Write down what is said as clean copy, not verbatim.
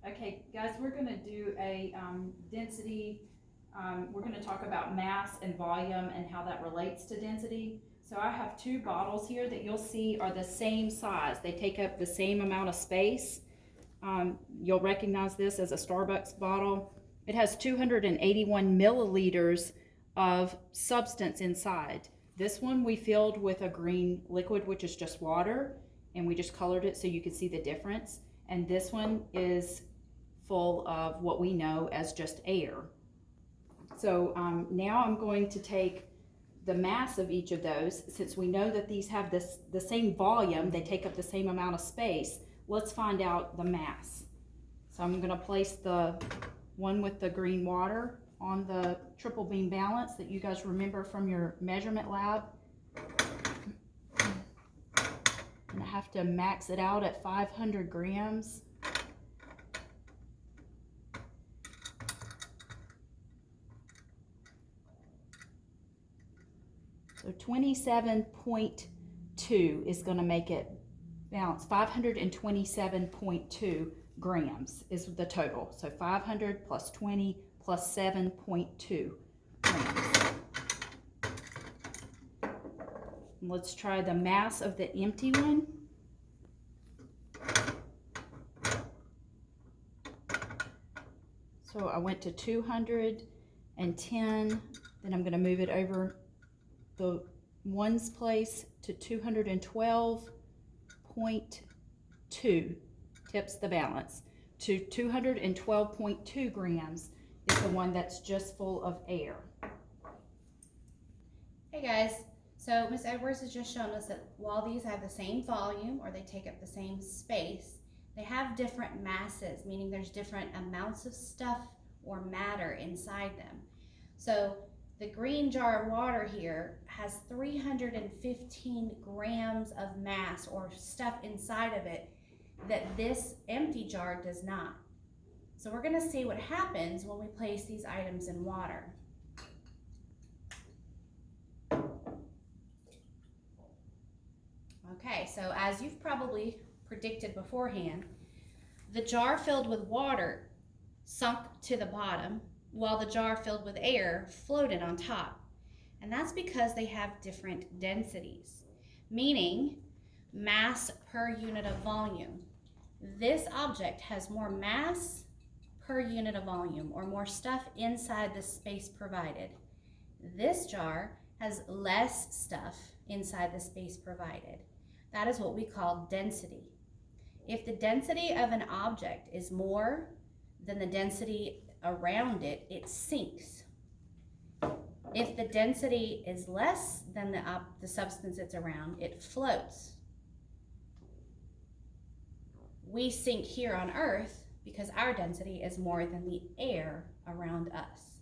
Okay, guys, we're going to do a density. We're going to talk about mass and volume and how that relates to density. So I have two bottles here that you'll see are the same size. They take up the same amount of space. You'll recognize this as a Starbucks bottle. It has 281 milliliters of substance inside. This one we filled with a green liquid, which is just water, and we just colored it so you could see the difference. And this one is full of what we know as just air. So now I'm going to take the mass of each of those. Since we know that these have the same volume, they take up the same amount of space, let's find out the mass. So I'm going to place the one with the green water on the triple beam balance that you guys remember from your measurement lab. And I have to max it out at 500 grams. So 27.2 is going to make it balance. 527.2 grams is the total. So 500 plus 20 plus 7.2 grams. And let's try the mass of the empty one. So I went to 210, then I'm going to move it over the ones place to 212.2, tips the balance, to 212.2 grams is the one that's just full of air. Hey guys, so Ms. Edwards has just shown us that while these have the same volume or they take up the same space, they have different masses, meaning there's different amounts of stuff or matter inside them. So the green jar of water here has 315 grams of mass or stuff inside of it that this empty jar does not. So we're going to see what happens when we place these items in water. Okay, so as you've probably predicted beforehand, the jar filled with water sunk to the bottom, while the jar filled with air floated on top. And that's because they have different densities, meaning mass per unit of volume. This object has more mass per unit of volume, or more stuff inside the space provided. This jar has less stuff inside the space provided. That is what we call density. If the density of an object is more than the density around it, it sinks. If the density is less than the substance it's around, it floats. We sink here on Earth because our density is more than the air around us.